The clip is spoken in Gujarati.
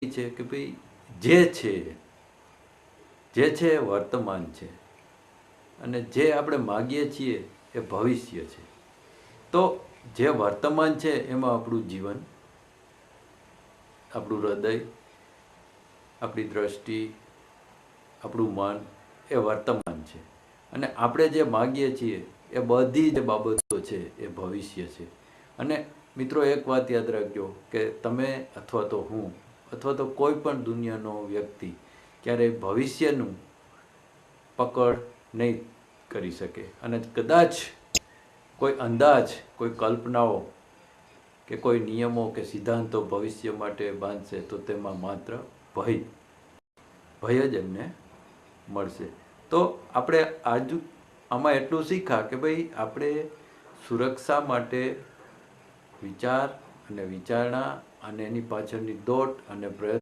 છે કે ભાઈ જે છે એ વર્તમાન છે અને જે આપણે માગીએ છીએ એ ભવિષ્ય છે. તો જે વર્તમાન છે એમાં આપણું જીવન, આપણું હૃદય, આપણી દ્રષ્ટિ, આપણું મન એ વર્તમાન છે. અને આપણે જે માગીએ છીએ એ બધી જે બાબતો છે એ ભવિષ્ય છે. અને મિત્રો, એક વાત યાદ રાખજો કે તમે અથવા તો હું અથવા તો કોઈ પણ દુનિયાનો વ્યક્તિ ક્યારેય ભવિષ્યનું પકડ નહીં કરી શકે. અને કદાચ કોઈ અંદાજ, કોઈ કલ્પનાઓ કે કોઈ નિયમો કે સિદ્ધાંતો ભવિષ્ય માટે બાંધશે તો તેમાં માત્ર ભય જ એમને મળશે. તો આપણે આમાં એટલું શીખ્યા કે ભાઈ આપણે સુરક્ષા માટે વિચાર અને વિચારણા અને એની પાછળની દોટ અને પ્રયત્ન